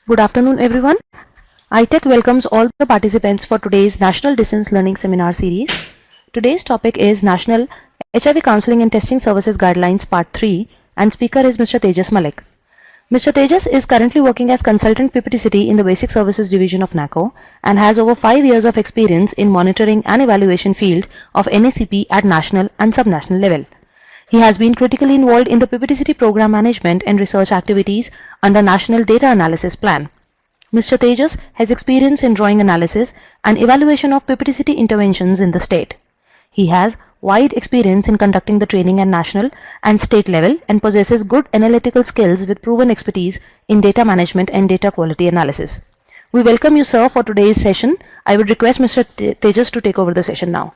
Good afternoon, everyone. iTech welcomes all the participants for today's National Distance Learning Seminar Series. Today's topic is National HIV Counseling and Testing Services Guidelines Part 3, and speaker is Mr. Tejas Malik. Mr. Tejas is currently working as consultant PPTCT in the Basic Services Division of NACO and has over 5 years of experience in monitoring and evaluation field of NACP at national and subnational level. He has been critically involved in the PPTCT program management and research activities under National Data Analysis Plan. Mr. Tejas has experience in drawing analysis and evaluation of PPTCT interventions in the state. He has wide experience in conducting the training at national and state level and possesses good analytical skills with proven expertise in data management and data quality analysis. We welcome you, sir, for today's session. I would request Mr. Tejas to take over the session now.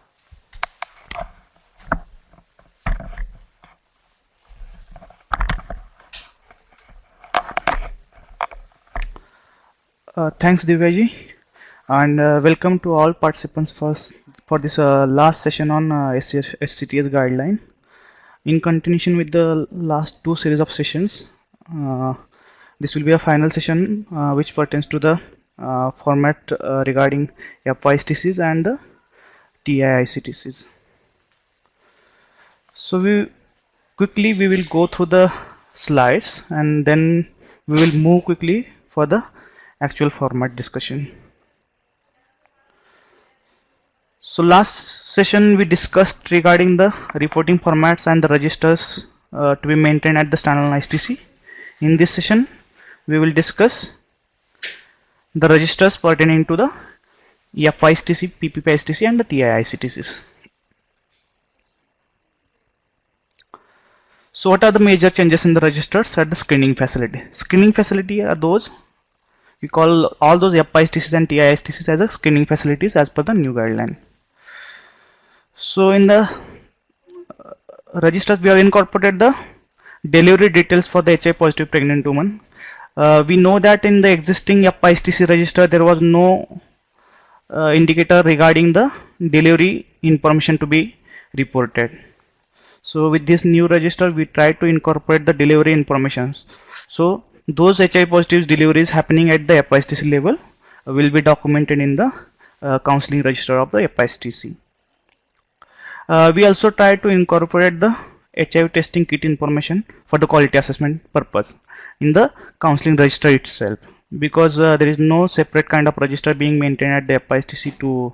Thanks Divyaji, and welcome to all participants for this last session on SCTS guideline. In continuation with the last two series of sessions, this will be a final session which pertains to the format regarding F-ICTCs and the TI-ICTCs. So we will go through the slides and then we will move quickly for the actual format discussion. So last session we discussed regarding the reporting formats and the registers to be maintained at the standalone ICTC. In this session we will discuss the registers pertaining to the F-ICTC, PPP-ICTC and the TI-ICTCs. So what are the major changes in the registers at the screening facility? Screening facility are those, we call all those F-ICTCs and TI-ICTCs as a screening facilities as per the new guideline. So in the registers we have incorporated the delivery details for the HIV positive pregnant woman. We know that in the existing F-ICTC register there was no indicator regarding the delivery information to be reported. So with this new register we try to incorporate the delivery information. So those HIV positive deliveries happening at the F-ICTC level will be documented in the counseling register of the F-ICTC. We also try to incorporate the HIV testing kit information for the quality assessment purpose in the counseling register itself, because there is no separate kind of register being maintained at the F-ICTC to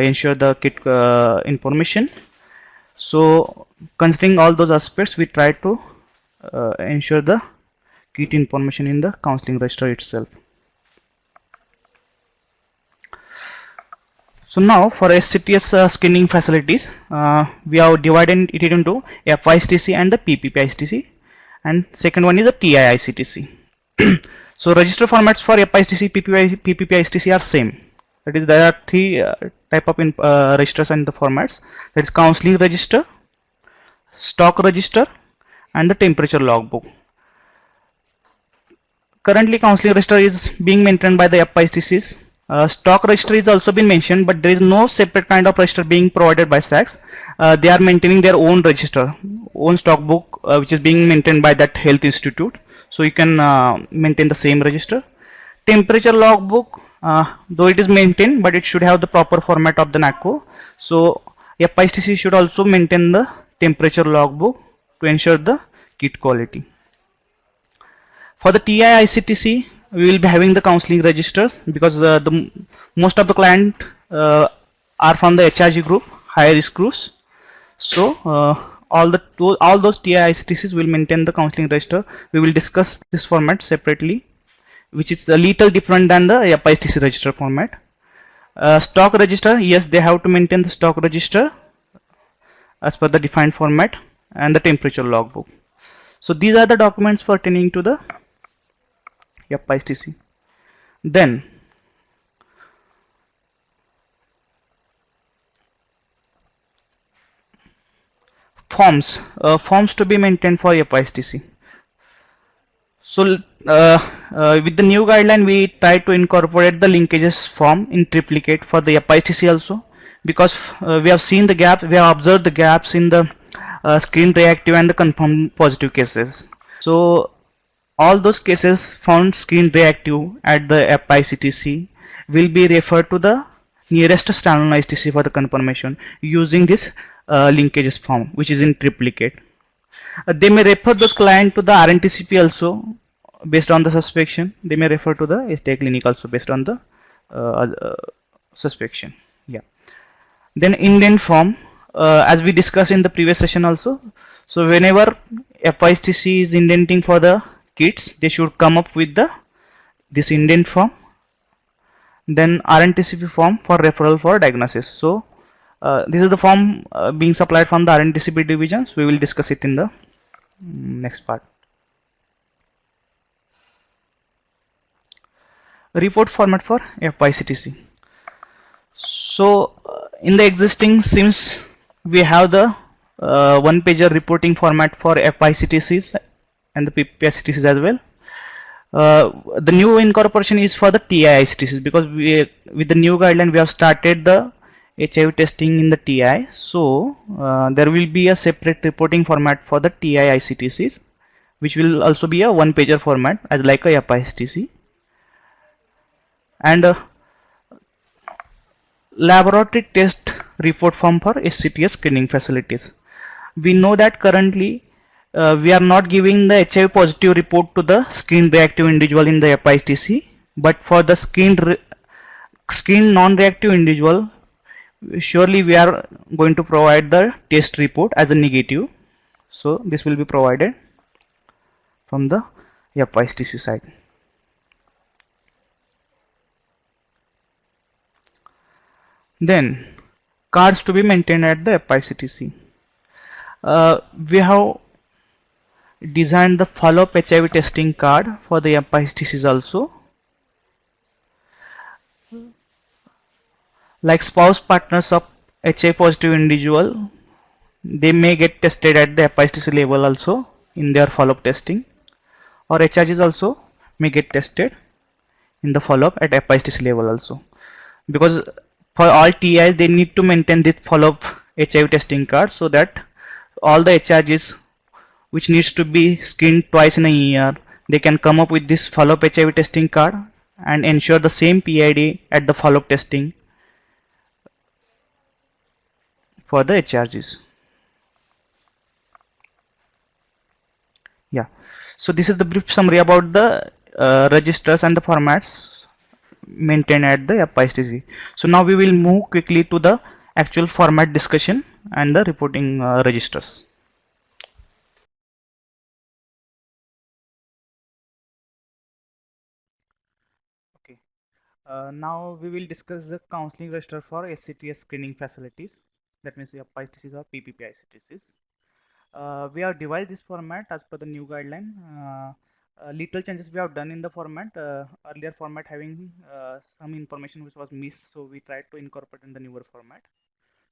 ensure the kit information. So considering all those aspects, we try to ensure the kit information in the counseling register itself. So now for SCTS screening facilities, we have divided it into F-ICTC and the PPP-ICTC, and second one is the TI-ICTC. So register formats for F-ICTC, PPP-ICTC are same. That is, there are three type of registers and the formats. That is counseling register, stock register, and the temperature logbook. Currently counseling register is being maintained by the F-ICTCs. Stock register is also been mentioned, but there is no separate kind of register being provided by SACs. They are maintaining their own register, own stock book, which is being maintained by that health institute. So you can maintain the same register. Temperature logbook, though it is maintained, but it should have the proper format of the NACO. So F-ICTC should also maintain the temperature logbook to ensure the kit quality. For the TI-ICTC, we will be having the counseling registers, because most of the clients are from the HRG group, high risk groups. So all those TI-ICTCs will maintain the counseling register. We will discuss this format separately, which is a little different than the F-ICTC register format. Stock register, yes, they have to maintain the stock register as per the defined format, and the temperature logbook. So these are the documents pertaining to the F-ICTC. Then forms to be maintained for F-ICTC. So with the new guideline we try to incorporate the linkages form in triplicate for the F-ICTC also, because we have seen the gaps, we have observed the gaps in the screen reactive and the confirmed positive cases. So All those cases found screen reactive at the F-ICTC will be referred to the nearest standardized ITC for the confirmation using this linkages form, which is in triplicate. They may refer those client to the RNTCP also based on the suspicion. They may refer to the STI clinic also based on the suspicion. Yeah. Then indent form, as we discussed in the previous session also. So whenever F-ICTC is indenting for the kits, they should come up with the this indent form. Then RNTCP form for referral for diagnosis. So this is the form being supplied from the RNTCP divisions. We will discuss it in the next part. Report format for F-ICTC. So in the existing SIMs, we have the one pager reporting format for F-ICTCs and the PPICTCs as well. The new incorporation is for the TI-ICTCs because with the new guideline we have started the HIV testing in the TI. So there will be a separate reporting format for the TI-ICTCs, which will also be a one pager format as like a F-ICTC. And laboratory test report form for SCTS screening facilities. We know that currently we are not giving the HIV positive report to the screen reactive individual in the F-ICTC, but for the screen non-reactive individual, surely we are going to provide the test report as a negative. So this will be provided from the F-ICTC side. Then cards to be maintained at the F-ICTC. We have designed the follow-up HIV testing card for the F-ICTCs also. Like spouse partners of HIV positive individual, they may get tested at the F-ICTC level also in their follow-up testing, or HRGs also may get tested in the follow-up at F-ICTC level also, because for all TIs they need to maintain this follow-up HIV testing card so that all the HRGs which needs to be screened twice in a year, they can come up with this follow-up HIV testing card and ensure the same PID at the follow-up testing for the HRGs. Yeah, so this is the brief summary about the registers and the formats maintained at the F-ICTC. So now we will move quickly to the actual format discussion and the reporting registers. Okay. Now we will discuss the counseling register for SCTS screening facilities. That means the F-ICTCs or PPP-ICTCs. We have devised this format as per the new guideline. Little changes we have done in the format. Earlier format having some information which was missed, so we tried to incorporate in the newer format.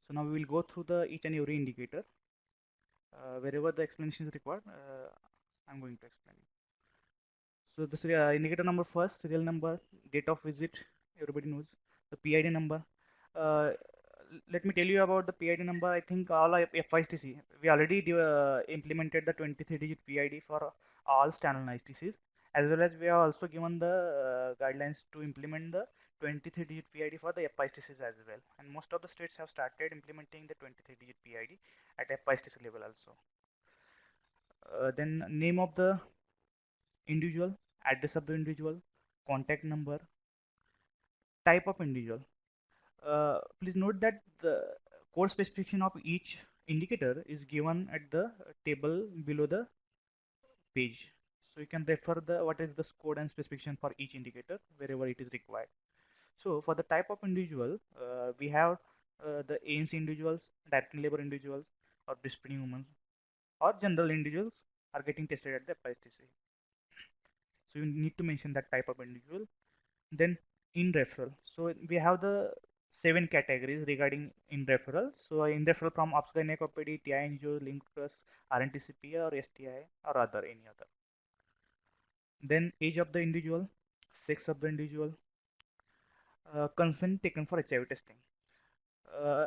So now we will go through the each and every indicator. Wherever the explanation is required, I'm going to explain. So this indicator number first, serial number, date of visit, everybody knows. The PID number. Uh, Let me tell you about the PID number. I think all F-ICTC, we already implemented the 23-digit PID for all standardized ITCs, as well as we have also given the guidelines to implement the 23-digit PID for the F-ICTCs as well. And most of the states have started implementing the 23-digit PID at F-ICTC level also. Then name of the individual, address of the individual, contact number, type of individual. Please note that the code specification of each indicator is given at the table below the page. So you can refer the what is the code and specification for each indicator wherever it is required. So for the type of individual, we have the ANC individuals, direct labor individuals, or breastfeeding women, or general individuals are getting tested at the FICTC. So you need to mention that type of individual. Then in referral, so we have the 7 categories regarding in referral. So in referral from ops gynecopedy, TI NGO, linked plus RNTCP or STI or other any other. Then age of the individual, sex of the individual, consent taken for HIV testing.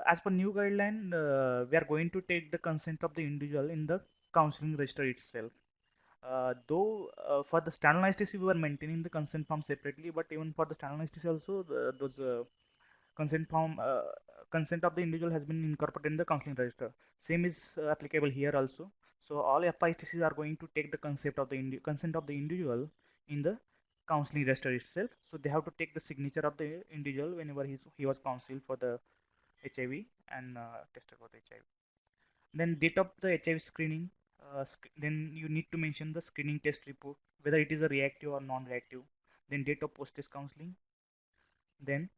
As per new guideline, we are going to take the consent of the individual in the counseling register itself. Though for the standalone ITC we were maintaining the consent form separately, but even for the standalone ITC also those consent form consent of the individual has been incorporated in the counseling register. Same is applicable here also. So all F-ICTCs are going to take the concept of the consent of the individual in the counseling register itself. So they have to take the signature of the individual whenever he was counseled for the HIV and tested for the HIV. Then date of the HIV screening. Then you need to mention the screening test report, whether it is a reactive or non-reactive. Then date of post-test counseling. Then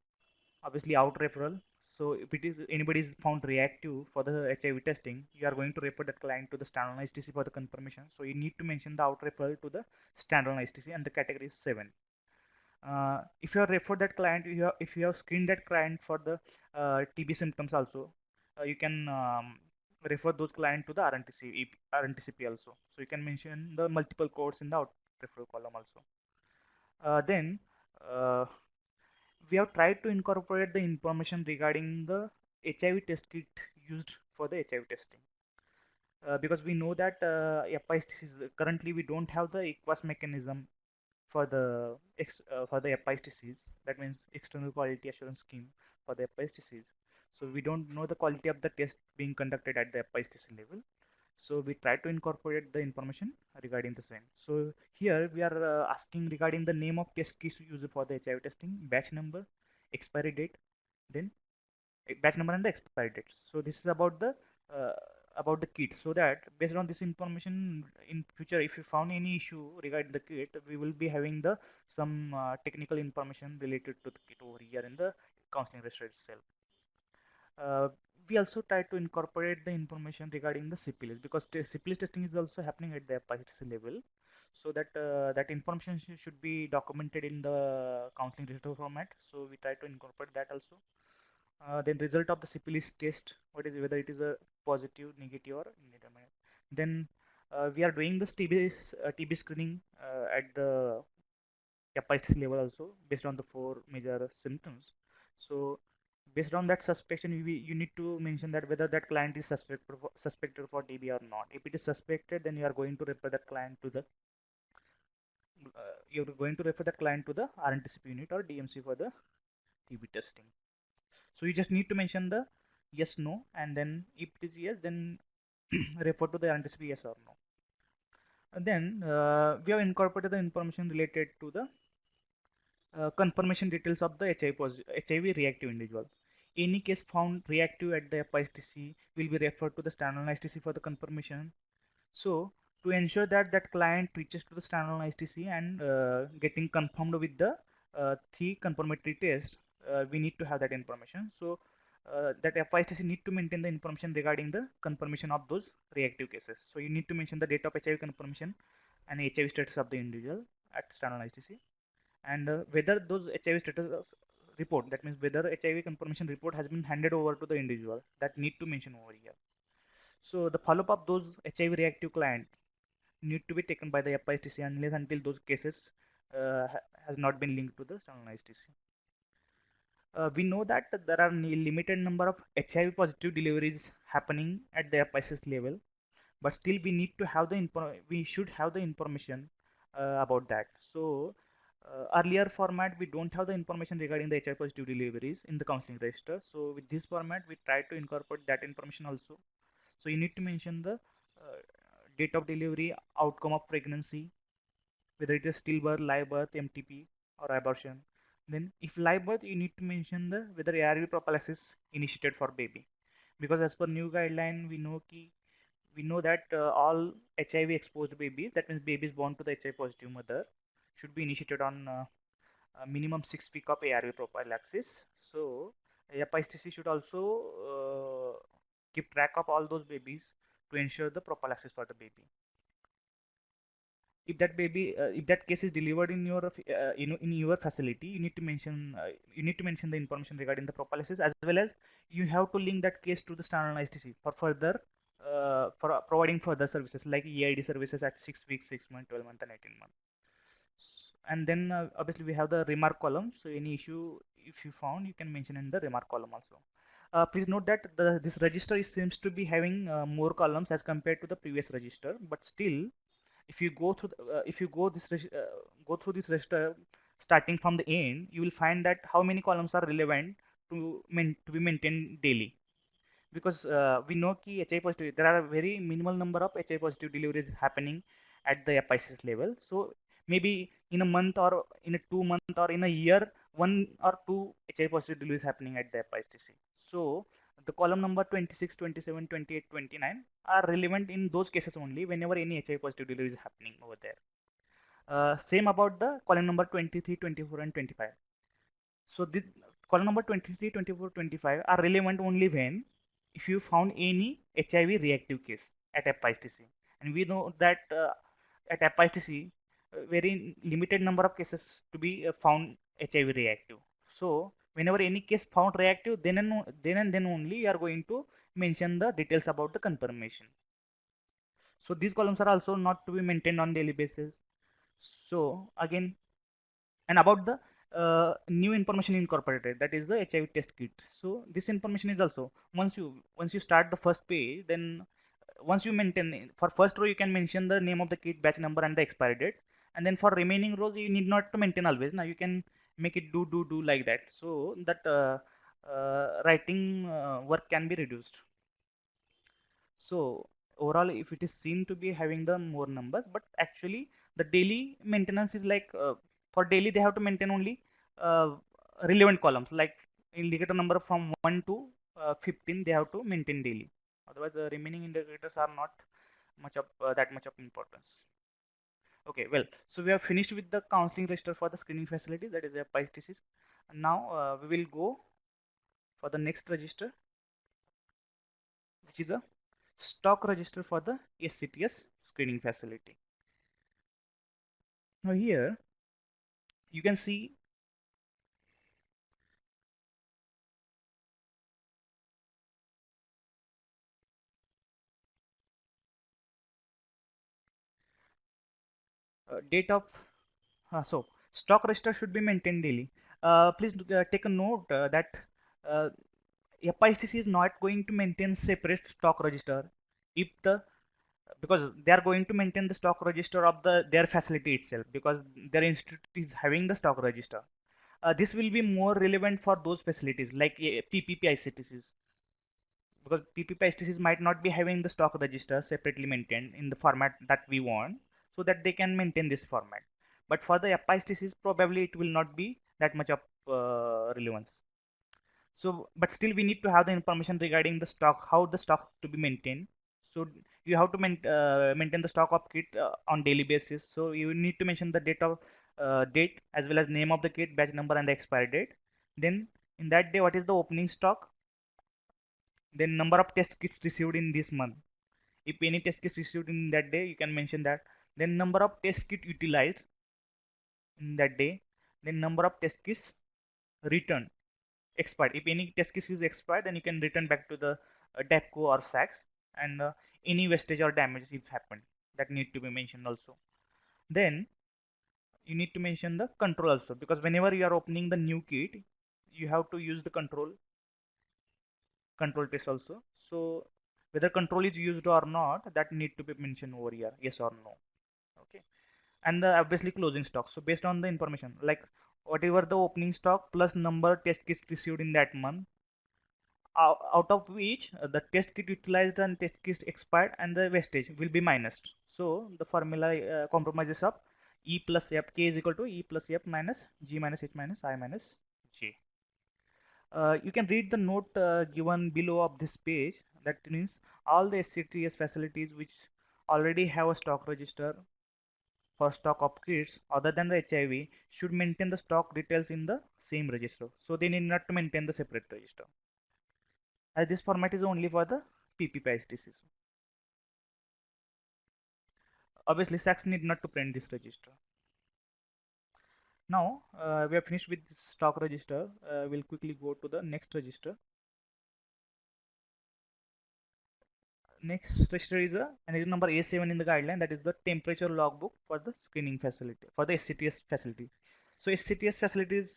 obviously out referral. So if it is anybody is found reactive for the HIV testing, you are going to refer that client to the standalone ITC for the confirmation. So you need to mention the out referral to the standalone ITC, and the category is 7. If you have referred that client, if you have screened that client for the TB symptoms also, you can refer those client to the RNTCP also. So you can mention the multiple codes in the out referral column also. Then uh, we have tried to incorporate the information regarding the HIV test kit used for the HIV testing. Because we know that currently we don't have the EQUAS mechanism for the FICTCs. That means external quality assurance scheme for the FICTCs. So we don't know the quality of the test being conducted at the FICTC level. So we try to incorporate the information regarding the same. So here we are asking regarding the name of test kits used for the HIV testing, batch number, expiry date, then batch number and the expiry date. So this is uh, about the kit. So that based on this information, in future if you found any issue regarding the kit, we will be having the some technical information related to the kit over here in the counseling register itself. Uh, we also try to incorporate the information regarding the syphilis, because syphilis testing is also happening at the FICTC level. So that that information should be documented in the counseling register format. So we try to incorporate that also. Then result of the syphilis test, what is whether it is a positive, negative, or indeterminate. Then we are doing this TB screening at the capacity level also, based on the 4 major symptoms. So based on that suspicion, you need to mention that whether that client is suspected for TB or not. If it is suspected, then you are going to refer that client to the RNTCP unit or DMC for the TB testing. So you just need to mention the yes, no, and then if it is yes, then refer to the RNTCP yes or no. And then we have incorporated the information related to the confirmation details of the HIV reactive individual. Any case found reactive at the FICTC will be referred to the standalone ITC for the confirmation. So to ensure that that client reaches to the standalone ITC and getting confirmed with the 3 confirmatory tests, we need to have that information. So that FICTC need to maintain the information regarding the confirmation of those reactive cases. So you need to mention the date of HIV confirmation and HIV status of the individual at standalone ITC, and whether those HIV status report, that means whether HIV confirmation report has been handed over to the individual, that need to mention over here. So the follow-up of those HIV reactive clients need to be taken by the FICTC unless until those cases has not been linked to the standalone ITC. We know that there are limited number of HIV positive deliveries happening at the FICTC level, but still we need to have we should have the information about that. So earlier format we don't have the information regarding the HIV positive deliveries in the counseling register. So with this format we try to incorporate that information also. So you need to mention the date of delivery, outcome of pregnancy, whether it is stillbirth, live birth, MTP, or abortion. Then if live birth, you need to mention the whether ARV prophylaxis initiated for baby, because as per new guideline we know that all HIV exposed babies, that means babies born to the HIV positive mother, should be initiated on a minimum 6 week of ARV prophylaxis. So FICTC should also keep track of all those babies to ensure the prophylaxis for the baby. If that baby, if that case is delivered in your in your facility, you need to mention the information regarding the prophylaxis, as well as you have to link that case to the standard ITC for further for providing further services like EID services at 6 weeks, 6 months, 12 months, and 18 months. And then obviously we have the remark column. So any issue if you found, you can mention in the remark column also. Please note that seems to be having more columns as compared to the previous register, but still if you go through if you go through this register starting from the end, you will find that how many columns are relevant to be maintained daily. Because we know ki HI positive, there are a very minimal number of HI positive deliveries happening at the FICS level. So maybe in a month or in a 2 month or in a year, 1 or 2 HI positive deliveries happening at the FICTC. So the column number 26, 27, 28, 29 are relevant in those cases only whenever any HI positive delivery is happening over there. Same about the column number 23, 24 and 25. So the column number 23, 24, 25 are relevant only when if you found any HIV reactive case at FICTC. And we know that at FICTC, very limited number of cases to be found HIV reactive. So whenever any case found reactive, then only you are going to mention the details about the confirmation. So these columns are also not to be maintained on daily basis. So again, and about the new information incorporated, that is the HIV test kit. So this information is also once you start the first page, then once you maintain for first row you can mention the name of the kit, batch number and the expiry date, and then for remaining rows you need not to maintain always. Now you can make it do like that, so that writing work can be reduced. So overall, if it is seen to be having the more numbers, but actually the daily maintenance is like for daily they have to maintain only uh, relevant columns, like indicator number from 1 to 15 they have to maintain daily. Otherwise, the remaining indicators are not much of that much of importance. Okay, well, so we have finished with the counseling register for the screening facility, that is a PICE disease. And now we will go for the next register, which is a stock register for the SCTS screening facility. Now here you can see date of so stock register should be maintained daily. Please take a note that uh, FICTC is not going to maintain separate stock register if the because they are going to maintain the stock register of their facility itself, because their institute is having the stock register. This will be more relevant for those facilities like PPP ICTCs, because PPP ICTCs might not be having the stock register separately maintained in the format that we want, so that they can maintain this format. But for the FICTCs, probably it will not be that much of relevance. So, but still we need to have the information regarding the stock, how the stock to be maintained. So you have to maintain the stock of kit on daily basis. So you need to mention the date as well as name of the kit, batch number and the expiry date. Then in that day, what is the opening stock? Then number of test kits received in this month. If any test kits received in that day, you can mention that. Then number of test kit utilized in that day. Then number of test kits returned expired. If any test case is expired, then you can return back to the DEPCO or SACS, and any wastage or damage if happened, that need to be mentioned also. Then you need to mention the control also, because whenever you are opening the new kit, you have to use the control test also. So whether control is used or not, that need to be mentioned over here, yes or no. Okay, and the obviously closing stock. So based on the information, like whatever the opening stock plus number test kits received in that month, out of which the test kit utilized and test kit expired and the wastage will be minus. So the formula compromises of E plus F, K is equal to E plus F minus G minus H minus I minus J. You can read the note given below of this page. That means all the SCTS facilities which already have a stock register for stock of kits other than the HIV should maintain the stock details in the same register. So they need not to maintain the separate register, as this format is only for the PPPIS disease. Obviously, SACS need not to print this register. Now, we are finished with this stock register. We'll quickly go to the next register. Next register is a register number A7 in the guideline, that is the temperature logbook for the screening facility, for the SCTS facility. So SCTS facilities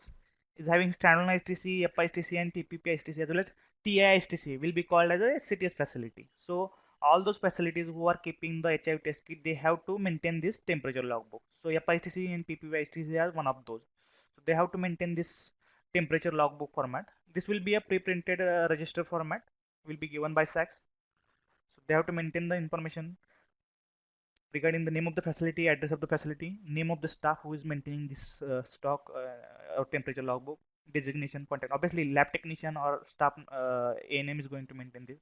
is having standalone ISTC, FISTC and TPP ISTC as well as TI ISTC will be called as a SCTS facility. So all those facilities who are keeping the HIV test kit, they have to maintain this temperature logbook. So F-ICTC and PPV-ICTC are one of those. So they have to maintain this temperature logbook format. This will be a pre-printed register format, will be given by SACS. So they have to maintain the information regarding the name of the facility, address of the facility, name of the staff who is maintaining this stock or temperature logbook, designation, contact. Obviously, lab technician or staff ANM is going to maintain this.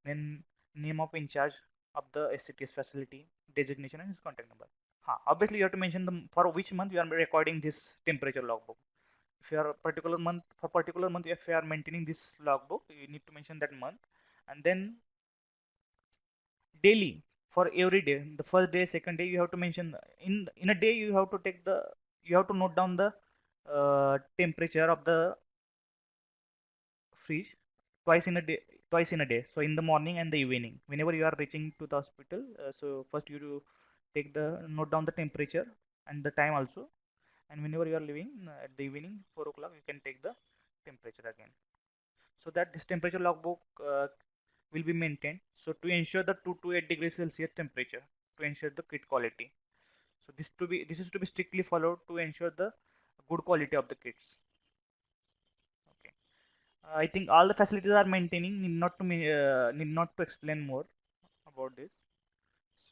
Then name of in charge of the SCTS facility, designation, and his contact number. Obviously, you have to mention the for which month you are recording this temperature logbook. If you are a particular month, for particular month, if you are maintaining this logbook, you need to mention that month, and then daily for every day, the first day, second day, you have to mention in a day you have to take the you have to note down the temperature of the fridge twice in a day, so in the morning and the evening whenever you are reaching to the hospital. So first you do take the note down the temperature and the time also, and whenever you are leaving at the evening 4 o'clock you can take the temperature again, so that this temperature logbook will be maintained, so to ensure the 2 to 8 degrees Celsius temperature to ensure the kit quality. So this is to be strictly followed to ensure the good quality of the kits. Okay. I think all the facilities are maintaining. Need not to explain more about this.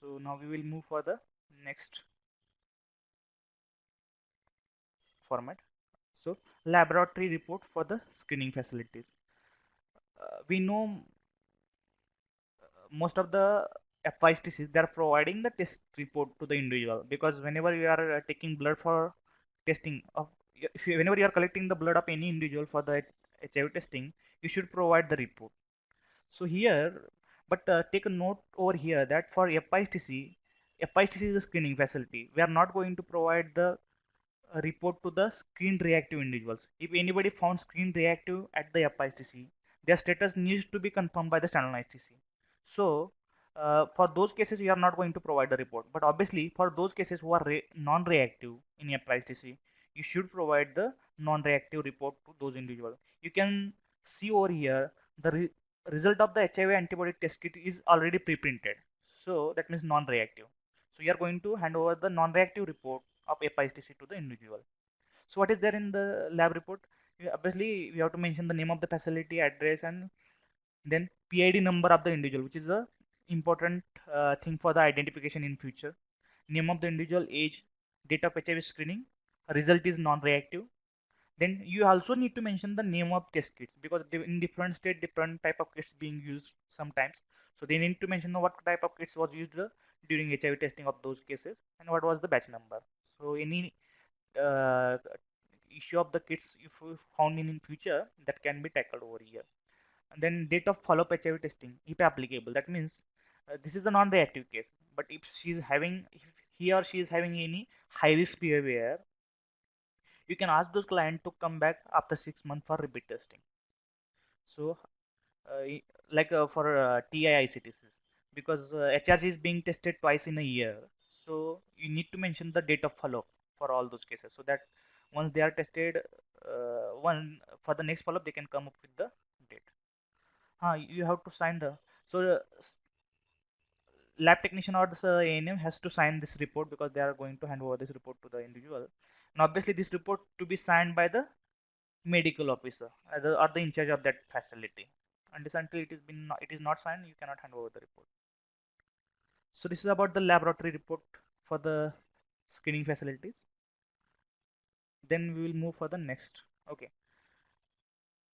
So now we will move for the next format. So laboratory report for the screening facilities. We know most of the F-ICTCs, they are providing the test report to the individual, because whenever you are taking blood for testing of whenever you are collecting the blood of any individual for the HIV testing, you should provide the report. So here, but take a note over here that for F-ICTC, F-ICTC is a screening facility. We are not going to provide the report to the screen reactive individuals. If anybody found screen reactive at the F-ICTC, their status needs to be confirmed by the standard ICTC. So for those cases, we are not going to provide the report. But obviously, for those cases who are non-reactive in F-ICTC, you should provide the non-reactive report to those individuals. You can see over here the result of the HIV antibody test kit is already pre-printed. So that means non-reactive. So you are going to hand over the non-reactive report of F-ICTC to the individual. So what is there in the lab report? Obviously, we have to mention the name of the facility, address, and then PID number of the individual, which is a important thing for the identification in future. Name of the individual, age, date of HIV screening, result is non-reactive. Then you also need to mention the name of test kits, because in different state different type of kits being used sometimes. So they need to mention what type of kits was used during HIV testing of those cases and what was the batch number. So any uh, issue of the kits if we found in future, that can be tackled over here. And then date of follow-up HIV testing if applicable. That means this is a non-reactive case, but if if he or she is having any high risk behavior, you can ask those client to come back after 6 months for repeat testing. So like for TIICTCs, because HRG is being tested twice in a year, so you need to mention the date of follow-up for all those cases, so that once they are tested, one for the next follow-up they can come up with the date. You have to sign the so lab technician or the ANM has to sign this report, because they are going to hand over this report to the individual. And obviously this report to be signed by the medical officer or the in charge of that facility. Until it is not signed, you cannot hand over the report. So this is about the laboratory report for the screening facilities. Then we will move for the next. Okay.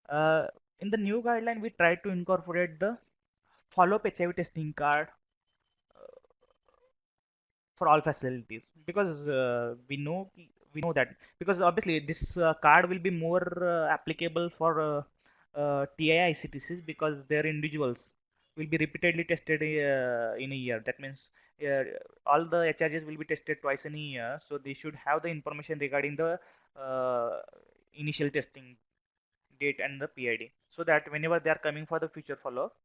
Uh, in the new guideline, we try to incorporate the follow-up HIV testing card for all facilities, because we know that, because obviously this card will be more applicable for TII ICTCs, because their individuals will be repeatedly tested in a year. That means uh, all the HRGs will be tested twice in a year, so they should have the information regarding the uh, initial testing date and the PID, so that whenever they are coming for the future follow-up,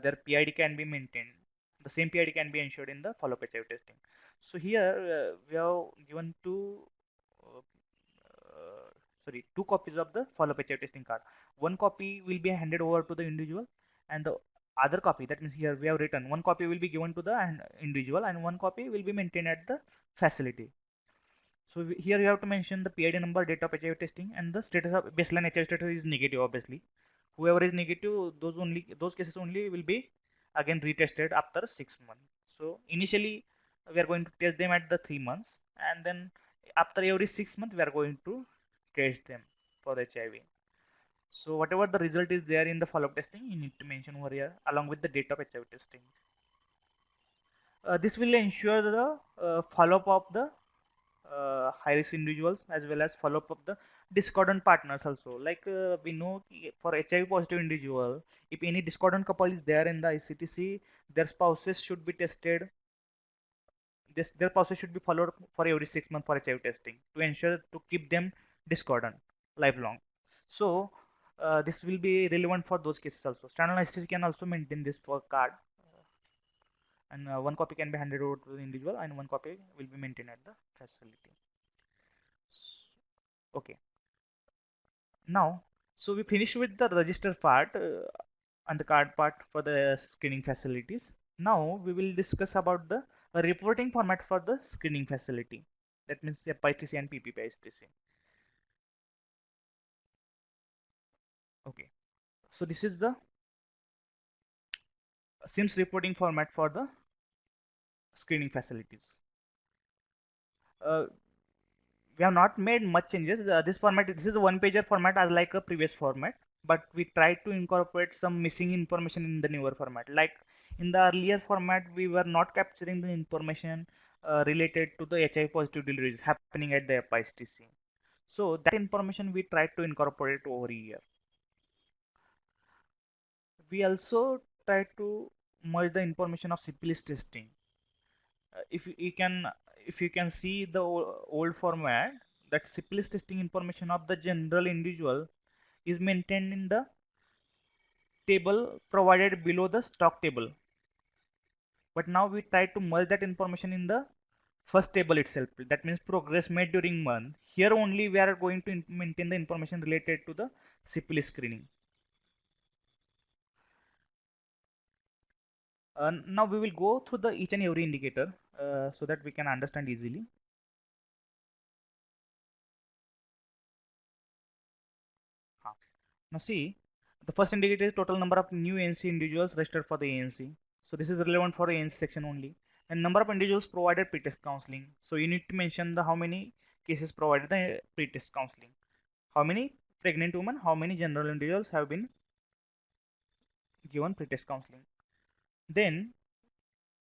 their PID can be maintained. The same PID can be ensured in the follow-up HIV testing. So here we have given uh, two copies of the follow-up HIV testing card. One copy will be handed over to the individual, and the other copy, that means here we have written one copy will be given to the individual and one copy will be maintained at the facility. So here you have to mention the PID number, date of HIV testing, and the status of baseline HIV status is negative. Obviously, whoever is negative, those cases only will be again retested after 6 months. So initially we are going to test them at the 3 months, and then after every 6 months we are going to test them for HIV. So whatever the result is there in the follow-up testing, you need to mention over here along with the date of HIV testing. This will ensure the follow-up of the high-risk individuals as well as follow-up of the discordant partners also. Like we know for HIV positive individual, if any discordant couple is there in the ICTC, their spouses should be tested. Their spouses should be followed for every 6 months for HIV testing to ensure to keep them discordant lifelong. So this will be relevant for those cases also. Standard ICTC can also maintain this for card, and one copy can be handed over to the individual and one copy will be maintained at the facility. Okay, now so we finished with the register part and the card part for the screening facilities. Now we will discuss about the reporting format for the screening facility, that means F-ICTC and PPP-ICTC. Okay, so this is the SIMS reporting format for the screening facilities. uh, we have not made much changes. This is a one pager format as like a previous format, but we tried to incorporate some missing information in the newer format. Like in the earlier format, we were not capturing the information related to the HIV positive deliveries happening at the F-ICTC. So that information we tried to incorporate over here. We also tried to merge the information of syphilis testing. If you can see the old format, that syphilis testing information of the general individual is maintained in the table provided below the stock table, but now we try to merge that information in the first table itself, that means progress made during month. Here only we are going to maintain the information related to the syphilis screening. Now we will go through the each and every indicator so that we can understand easily. Now see, the first indicator is total number of new ANC individuals registered for the ANC. So this is relevant for the ANC section only. And number of individuals provided pre-test counseling. So you need to mention the how many cases provided the pre-test counseling. How many pregnant women, how many general individuals have been given pre-test counseling. Then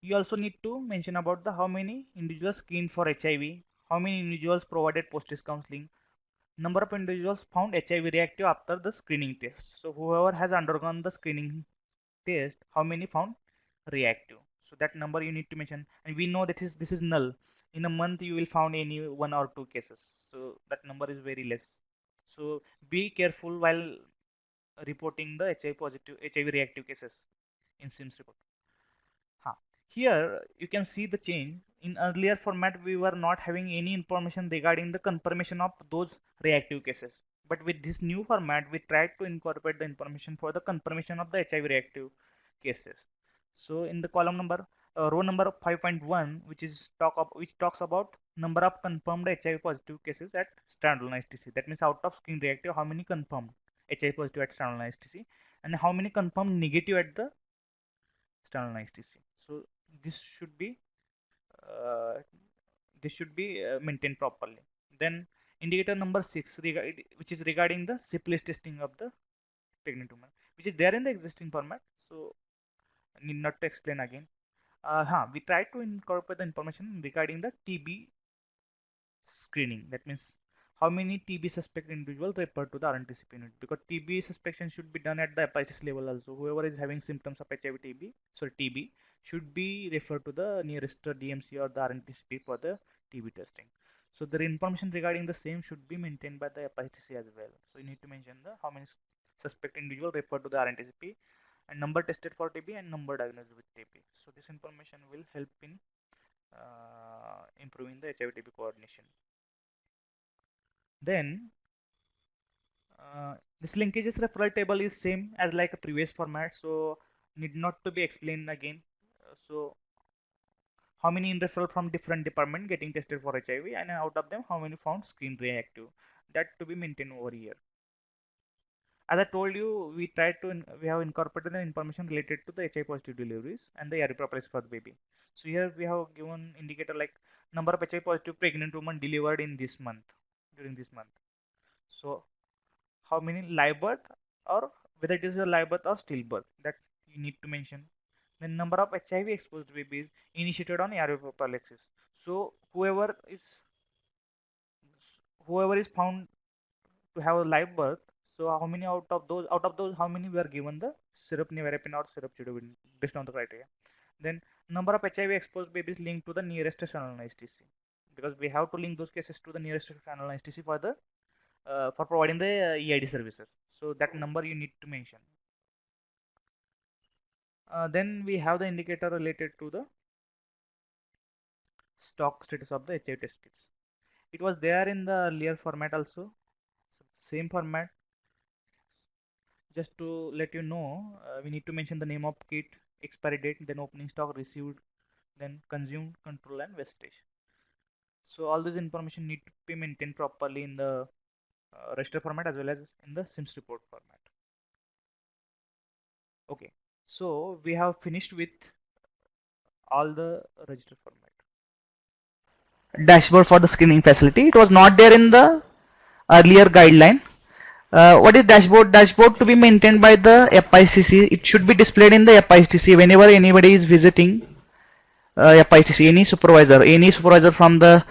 you also need to mention about the how many individuals screened for HIV, how many individuals provided post-test counseling, number of individuals found HIV reactive after the screening test. So whoever has undergone the screening test, how many found reactive. So that number you need to mention, and we know that this is null. In a month you will found any one or two cases, so that number is very less. So be careful while reporting the HIV positive, HIV reactive cases in SIMS report. Huh. Here you can see the change. In earlier format, we were not having any information regarding the confirmation of those reactive cases. But with this new format, we tried to incorporate the information for the confirmation of the HIV reactive cases. So in the column number, row number 5.1, which talks about number of confirmed HIV positive cases at standalone ISTC. That means out of screen reactive, how many confirmed HIV positive at standalone ISTC, and how many confirmed negative at the standalone ISTC. So this should be uh, maintained properly. Then indicator number 6, which is regarding the syphilis testing of the pregnant woman, which is there in the existing format, so I need not to explain again. We tried to incorporate the information regarding the TB screening. That means how many TB suspect individuals refer to the RNTCP unit, because TB suspicion should be done at the hepatitis level also. Whoever is having symptoms of HIV TB should be referred to the nearest DMC or the RNTCP for the TB testing. So the information regarding the same should be maintained by the hepatitis as well. So you need to mention the how many suspect individual referred to the RNTCP and number tested for TB and number diagnosed with TB. So this information will help in improving the HIV TB coordination. Then this linkages referral table is same as like a previous format. So need not to be explained again. So how many in referral from different department getting tested for HIV, and out of them how many found screen reactive, that to be maintained over here. As I told you, we have incorporated the information related to the HIV positive deliveries and the ARV prophylaxis for the baby. So here we have given indicator like number of HIV positive pregnant women delivered in this month, during this month. So how many live birth, or whether it is a live birth or stillbirth, that you need to mention. The number of HIV exposed babies initiated on ARV prophylaxis. So whoever is found to have a live birth, so how many out of those how many were given the syrup nevirapine or syrup chidovin based on the criteria. Then number of HIV exposed babies linked to the nearest external NHC, because we have to link those cases to the nearest external NHC for providing the EID services. So that number you need to mention. Then we have the indicator related to the stock status of the HIV test kits. It was there in the earlier format also, same format. Just to let you know, we need to mention the name of kit, expiry date, then opening stock, received, then consumed, control, and wastage. So all this information need to be maintained properly in the register format as well as in the SIMS report format. Okay, so we have finished with all the register format. Dashboard for the screening facility. It was not there in the earlier guideline. What is dashboard? Dashboard to be maintained by the F-ICTC. It should be displayed in the F-ICTC whenever anybody is visiting F-ICTC, any supervisor from the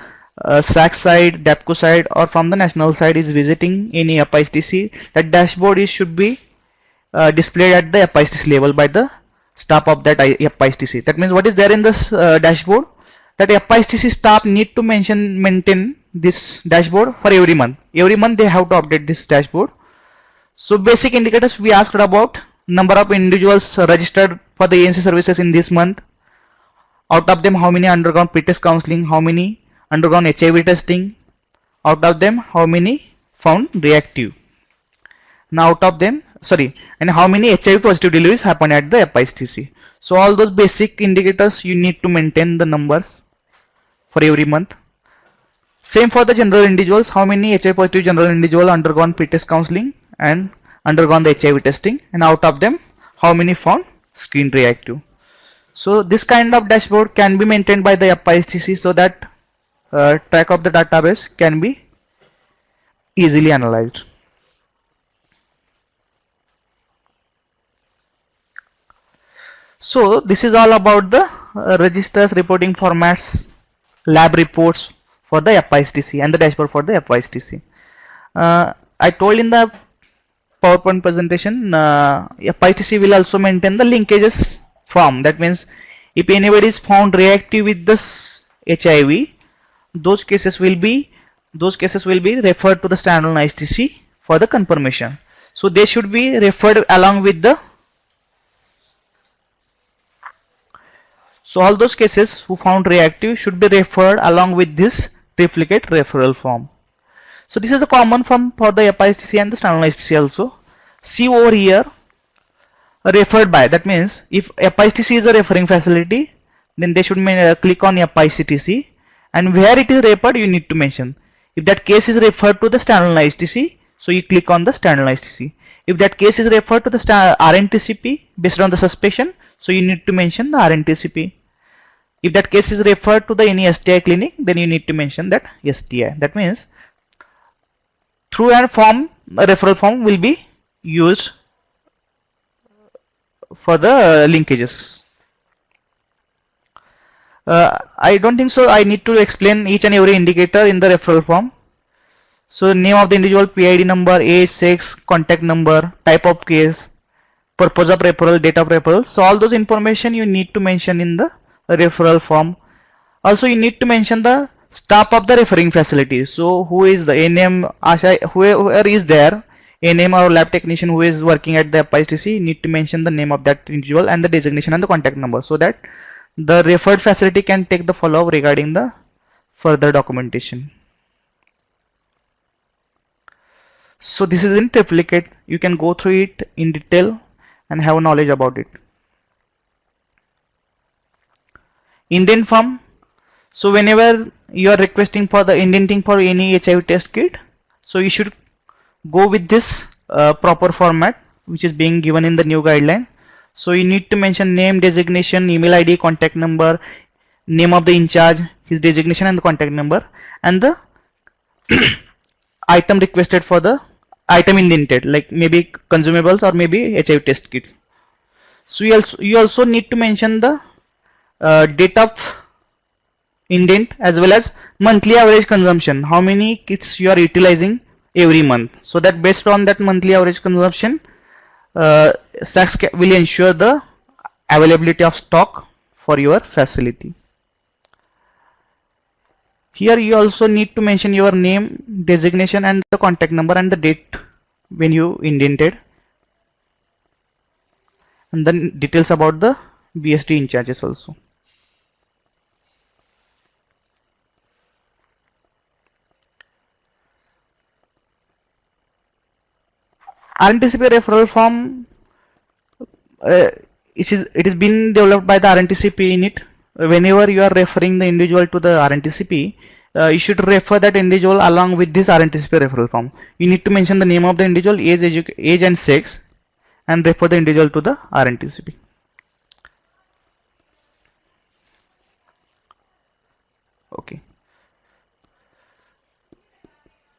SAC side, DAPCO side, or from the national side is visiting any F-ICTC. That dashboard should be displayed at the F-ICTC level by the staff of that F-ICTC. That means what is there in this dashboard? That F-ICTC staff need to maintain this dashboard for every month. Every month they have to update this dashboard. So basic indicators we asked about: number of individuals registered for the ANC services in this month. Out of them, how many undergone pretest counseling, how many undergone HIV testing, out of them, how many found reactive. Now out of them, and how many HIV positive deliveries happened at the F-ICTC. So all those basic indicators you need to maintain the numbers for every month. Same for the general individuals, how many HIV positive general individual undergone pretest counseling and undergone the HIV testing, and out of them, how many found screen reactive. So this kind of dashboard can be maintained by the F-ICTC so that track of the database can be easily analyzed. So this is all about the registers, reporting formats, lab reports for the F-ICTC and the dashboard for the F-ICTC. I told in the PowerPoint presentation, F-ICTC will also maintain the linkages form. That means if anybody is found reactive with this HIV, those cases will be referred to the standalone ICTC for the confirmation. So they should be referred along with the. So all those cases who found reactive should be referred along with this triplicate referral form. So this is a common form for the F-ICTC and the standalone ICTC also. See over here, referred by. That means if F-ICTC is a referring facility, then they should click on F-ICTC, and where it is referred you need to mention. If that case is referred to the standalone ICTC, so you click on the standalone ICTC. If that case is referred to the RNTCP based on the suspicion, so you need to mention the RNTCP. If that case is referred to the any STI clinic, then you need to mention that STI. That means through a referral form will be used for the linkages. I don't think so I need to explain each and every indicator in the referral form. So name of the individual, PID number, age, sex, contact number, type of case, purpose of referral, date of referral. So all those information you need to mention in the referral form. Also you need to mention the staff of the referring facility. So who is the NM, Asha, whoever is there, NM or lab technician who is working at the F-ICTC, need to mention the name of that individual and the designation and the contact number, so that the referred facility can take the follow-up regarding the further documentation. So this is in triplicate. You can go through it in detail and have knowledge about it. indent form. So whenever you are requesting for the indenting for any HIV test kit, so you should go with this proper format which is being given in the new guideline. So you need to mention name, designation, email ID, contact number, name of the in charge, his designation and the contact number, and the item requested for the item indented, like maybe consumables or maybe HIV test kits. So you also need to mention the date of indent as well as monthly average consumption, how many kits you are utilizing every month, so that based on that monthly average consumption, SACS will ensure the availability of stock for your facility. Here you also need to mention your name, designation and the contact number and the date when you indented, and then details about the BSD in charges also. RNTCP referral form, it is been developed by the RNTCP unit. Whenever you are referring the individual to the RNTCP, you should refer that individual along with this RNTCP referral form. You need to mention the name of the individual, age and sex, and refer the individual to the RNTCP. Okay.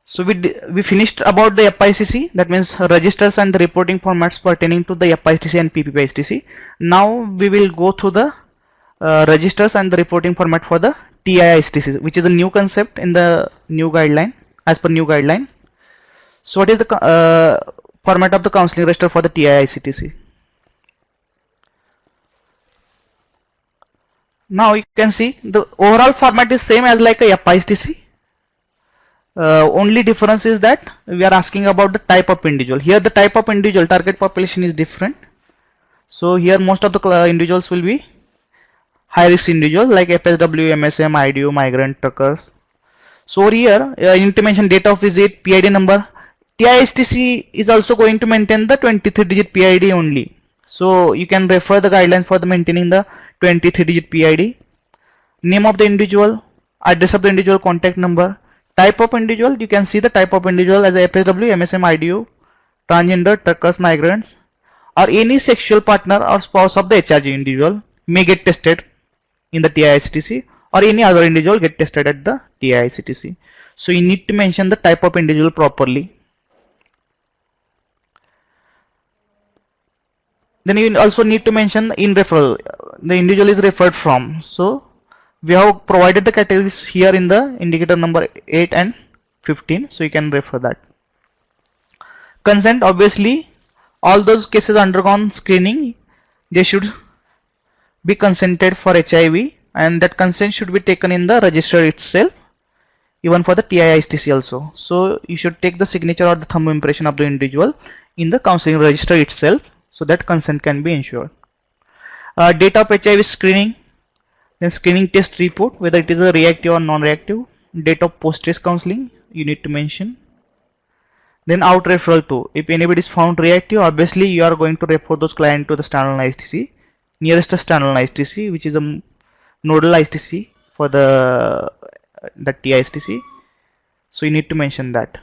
So we finished about the F-ICTC, that means registers and the reporting formats pertaining to the F-ICTC and PPP-ICTC. Now we will go through the registers and the reporting format for the TI-ICTC, which is a new concept in the new guideline, as per new guideline. So what is the format of the counseling register for the TI-ICTC? Now you can see the overall format is same as like a F-ICTC. Only difference is that we are asking about the type of individual. Here the type of individual, target population is different. So here most of the individuals will be high risk individuals like FSW, MSM, IDU, migrant, truckers. So over here you need to mention date of visit, PID number. TI-ICTC is also going to maintain the 23-digit PID only. So you can refer the guidelines for the maintaining the 23-digit PID. Name of the individual, address of the individual, contact number. Type of individual, you can see the type of individual as FSW, MSM, IDU, transgender, truckers, migrants, or any sexual partner or spouse of the HRG individual may get tested in the TI-ICTC, or any other individual get tested at the TI-ICTC. So you need to mention the type of individual properly. Then you also need to mention in referral, the individual is referred from. So we have provided the categories here in the indicator number 8 and 15, so you can refer that. Consent, obviously all those cases undergone screening, they should be consented for HIV, and that consent should be taken in the register itself, even for the TI-ICTC also. So you should take the signature or the thumb impression of the individual in the counseling register itself, so that consent can be ensured. Date of HIV screening, then screening test report, whether it is a reactive or non-reactive. Date of post-test counseling you need to mention. Then out referral to, if anybody is found reactive, obviously you are going to refer those clients to the standalone ICTC, nearest to standalone ICTC, which is a nodal ICTC for the TI-ICTC. So you need to mention that.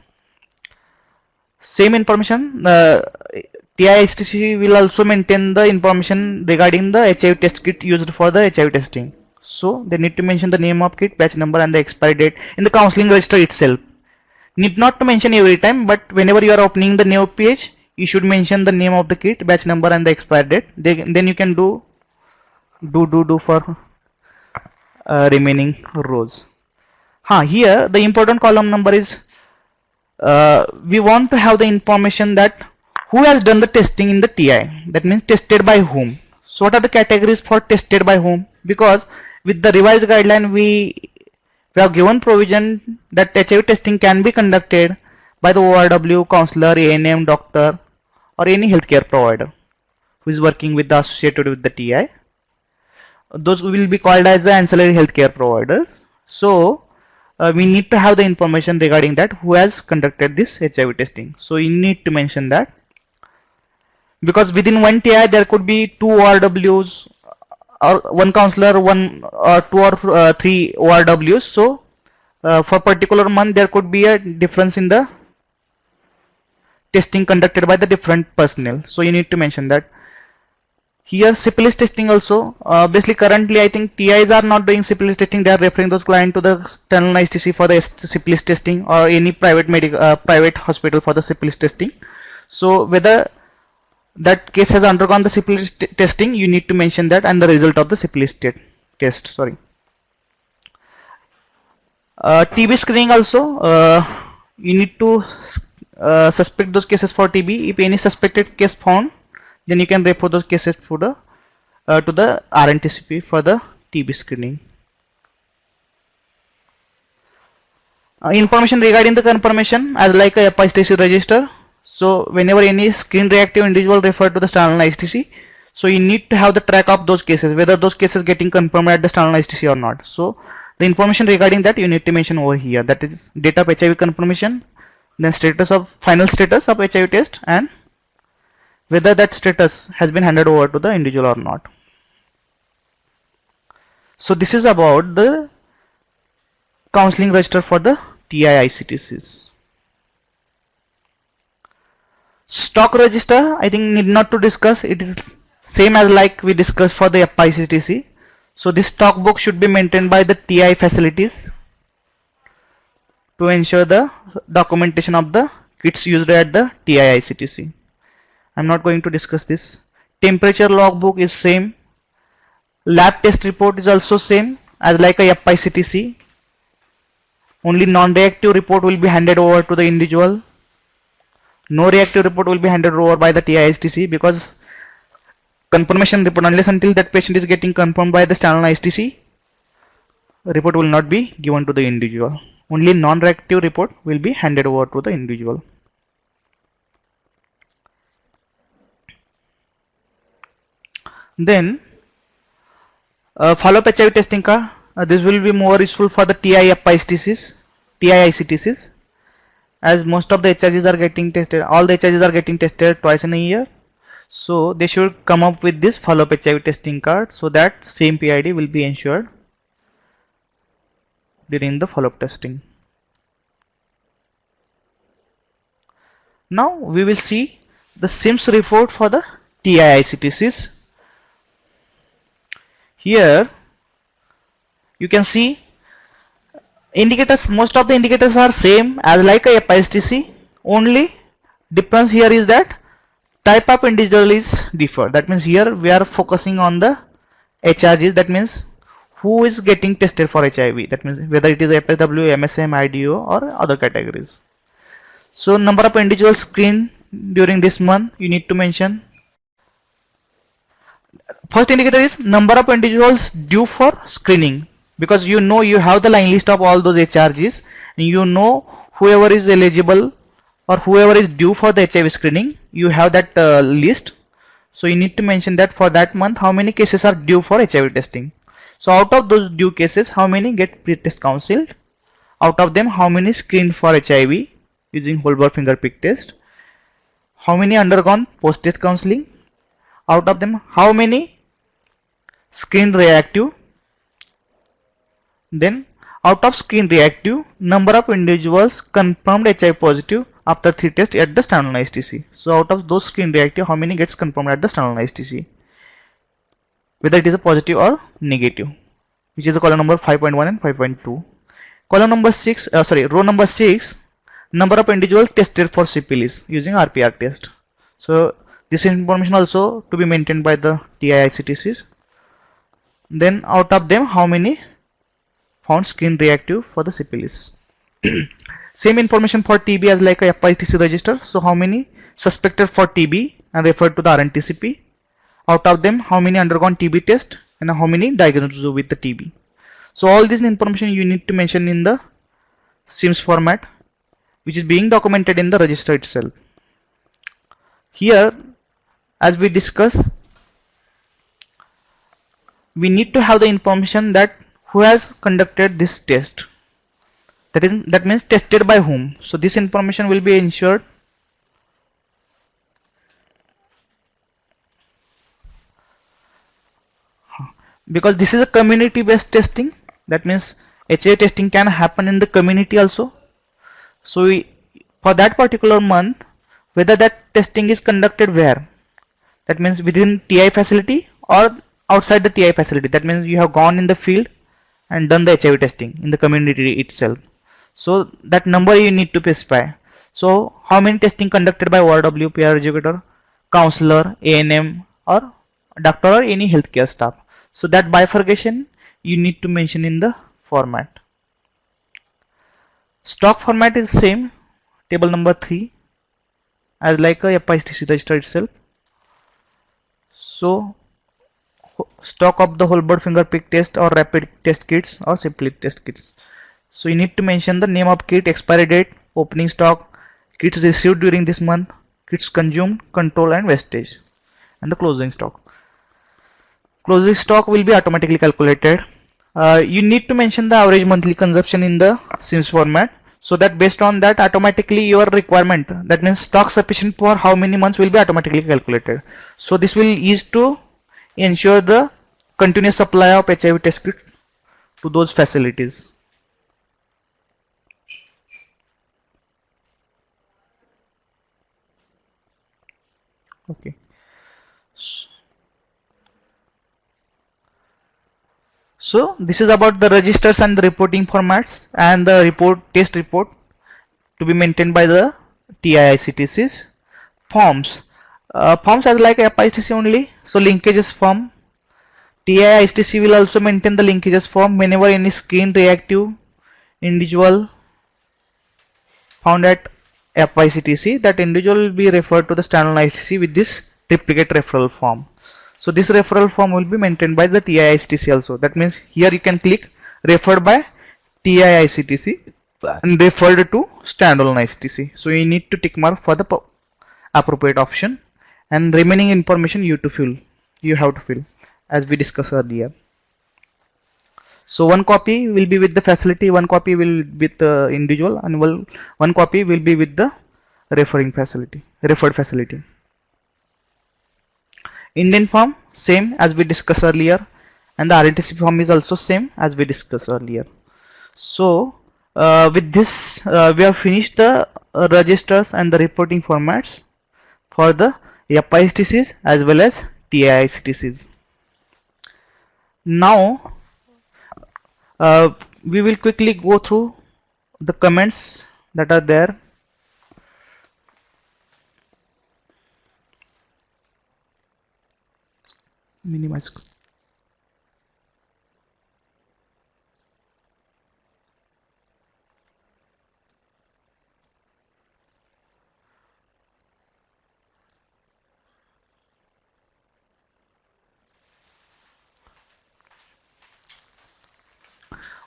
Same information, TI-ICTC will also maintain the information regarding the HIV test kit used for the HIV testing. So they need to mention the name of kit, batch number and the expiry date in the counseling register itself. Need not to mention every time, but whenever you are opening the new page, you should mention the name of the kit, batch number and the expiry date. Then you can do for remaining rows. Here the important column number is, we want to have the information that who has done the testing in the TI, that means tested by whom. So what are the categories for tested by whom? Because with the revised guideline we have given provision that HIV testing can be conducted by the ORW, counselor, ANM, doctor or any healthcare provider who is working with the associated with the TI. Those will be called as the ancillary healthcare providers. So we need to have the information regarding that who has conducted this HIV testing. So you need to mention that, because within one TI there could be two ORWs or one counselor, one or two or three ORWs. So for particular month there could be a difference in the testing conducted by the different personnel. So you need to mention that. Here syphilis testing also, basically currently I think TIs are not doing syphilis testing. They are referring those clients to the external ICTC for the syphilis testing, or any private private hospital for the syphilis testing. So whether that case has undergone the syphilis testing, you need to mention that, and the result of the syphilis test. Sorry. TB screening also, you need to suspect those cases for TB. If any suspected case found, then you can refer those cases to the RNTCP for the TB screening. Information regarding the confirmation as like a F-ICTC register. So whenever any screen reactive individual referred to the standalone ICTC, so you need to have the track of those cases, whether those cases getting confirmed at the standalone ICTC or not. So the information regarding that you need to mention over here. That is date of HIV confirmation, then status of final status of HIV test, and whether that status has been handed over to the individual or not. So this is about the counseling register for the TI ICTCs. Stock register, I think need not to discuss. It is same as like we discussed for the F-ICTC. So this stock book should be maintained by the TI facilities to ensure the documentation of the kits used at the TI ICTC. I'm not going to discuss this. Temperature logbook is same. Lab test report is also same as like a F-ICTC. Only non-reactive report will be handed over to the individual. No reactive report will be handed over by the TI-ICTC, because confirmation report, unless until that patient is getting confirmed by the standalone ICTC, report will not be given to the individual. Only non-reactive report will be handed over to the individual. Then follow-up HIV testing card. This will be more useful for the TI ICTCs, as most of the HRGs are getting tested. All the HRGs are getting tested twice in a year. So they should come up with this follow-up HIV testing card, so that same PID will be ensured during the follow-up testing. Now we will see the SIMS report for the TI ICTCs. Here you can see indicators. Most of the indicators are same as like a F-ICTC. Only difference here is that type of individual is different. That means here we are focusing on the HRGs. That means who is getting tested for HIV. That means whether it is FSW, MSM, IDO or other categories. So number of individuals screened during this month you need to mention. First indicator is number of individuals due for screening, because you know you have the line list of all those HRGs, and you know whoever is eligible or whoever is due for the HIV screening, you have that list. So you need to mention that for that month how many cases are due for HIV testing. So out of those due cases, how many get pre-test counseled? Out of them, how many screened for HIV using whole blood finger prick test? How many undergone post-test counseling? Out of them, how many screen reactive? Then out of screen reactive, number of individuals confirmed HIV positive after 3 tests at the standalone ICTC. So out of those screen reactive, how many gets confirmed at the standalone ICTC, whether it is a positive or negative, which is the column number 5.1 and 5.2. Column number 6, row number 6, number of individuals tested for syphilis using RPR test. So this information also to be maintained by the TI ICTCs. Then out of them, how many found screen reactive for the syphilis. Same information for TB as like a F-ICTC register. So how many suspected for TB and referred to the RNTCP. Out of them, how many undergone TB test and how many diagnosed with the TB. So all this information you need to mention in the SIMS format, which is being documented in the register itself. Here, as we discussed, we need to have the information that who has conducted this test. That means tested by whom. So this information will be ensured. because this is a community based testing. That means HA testing can happen in the community also. So for that particular month, whether that testing is conducted where, that means within TI facility or outside the TI facility, that means you have gone in the field and done the HIV testing in the community itself. So that number you need to specify. So how many testing conducted by ORW, PR educator, counselor, ANM, or doctor or any healthcare staff. So that bifurcation you need to mention in the format. Stock format is same, table number 3, as like a F-ICTC register itself. So stock of the whole blood finger prick test or rapid test kits or simply test kits. So you need to mention the name of kit, expiry date, opening stock, kits received during this month, kits consumed, control and wastage, and the closing stock. Closing stock will be automatically calculated. You need to mention the average monthly consumption in the SIMS format, so that based on that automatically your requirement, that means stock sufficient for how many months, will be automatically calculated. So this will ease to ensure the continuous supply of HIV test kit to those facilities. Okay. So this is about the registers and the reporting formats and the test report to be maintained by the TI-ICTCs. Forms. Forms as like F-ICTC only. So linkages form. TI-ICTC will also maintain the linkages form whenever any screen reactive individual found at F-ICTC, that individual will be referred to the standalone ICTC with this triplicate referral form. So this referral form will be maintained by the TI-ICTC also. That means here you can click referred by TI-ICTC and referred to standalone ICTC. So you need to tick mark for the appropriate option, and remaining information you have to fill as we discussed earlier. So one copy will be with the facility, one copy will be with the individual, and one copy will be with the referred facility. Indian form same as we discussed earlier, and the RNTC form is also same as we discussed earlier. So with this we have finished the registers and the reporting formats for the F-ICTCs as well as TI-ICTCs. Now we will quickly go through the comments that are there. Minimize.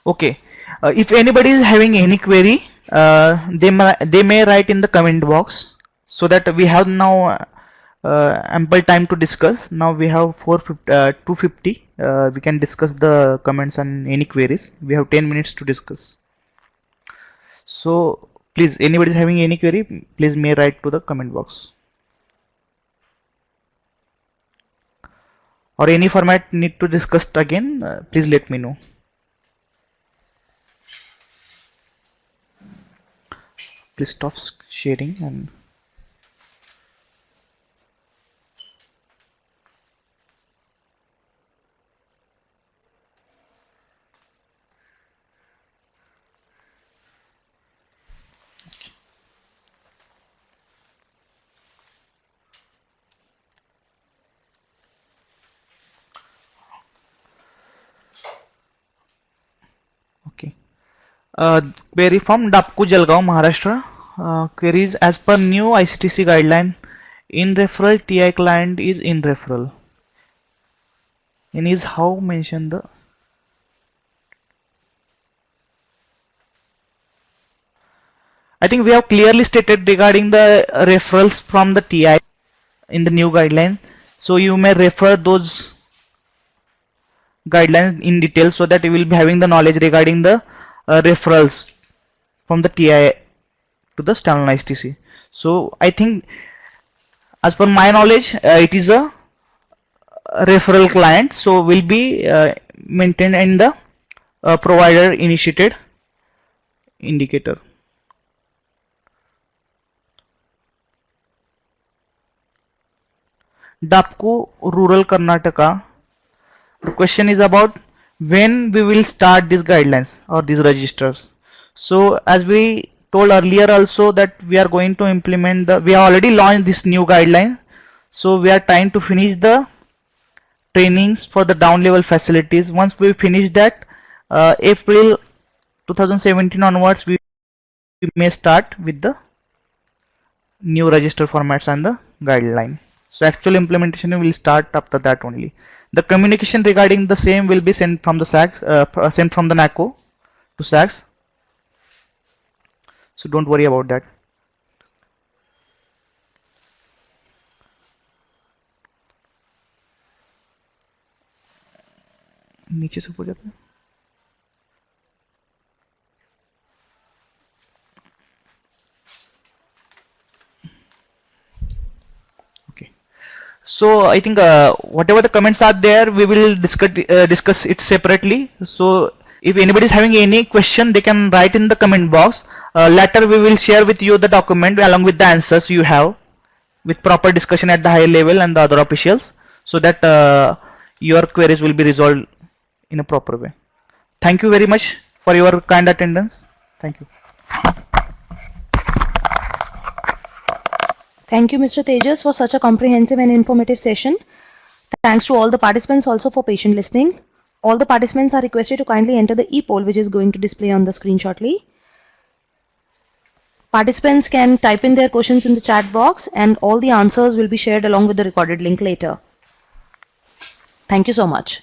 Okay, if anybody is having any query, they may write in the comment box, so that we have now ample time to discuss. Now we have 250. We can discuss the comments and any queries. We have 10 minutes to discuss. So please, anybody is having any query, please may write to the comment box. Or any format need to discuss again, please let me know. Please stop sharing and query from Dapku Jalgaon, Maharashtra. Queries as per new ICTC guideline, in referral TI client is in referral. In is how mention the I think we have clearly stated regarding the referrals from the TI in the new guideline. So you may refer those guidelines in detail, so that you will be having the knowledge regarding the referrals from the TI to the standalone ICTC. So I think as per my knowledge, it is a referral client, so will be maintained in the provider initiated indicator. DAPCO Rural Karnataka. The question is about when we will start these guidelines or these registers. So as we told earlier also that we are going to implement we have already launched this new guideline. So we are trying to finish the trainings for the down level facilities. Once we finish that, April 2017 onwards, we may start with the new register formats and the guideline. So actual implementation will start after that only. The communication regarding the same will be sent from the SACS, sent from the NACO to SACS. So don't worry about that. नीचे से ऊपर जाते हैं. Okay. So I think whatever the comments are there, we will discuss it separately. So if anybody is having any question, they can write in the comment box. Later we will share with you the document along with the answers you have, with proper discussion at the higher level and the other officials, so that your queries will be resolved in a proper way. Thank you very much for your kind attendance. Thank you. Thank you, Mr. Tejas, for such a comprehensive and informative session. Thanks to all the participants also for patient listening. All the participants are requested to kindly enter the e-poll, which is going to display on the screen shortly. Participants can type in their questions in the chat box, and all the answers will be shared along with the recorded link later. Thank you so much.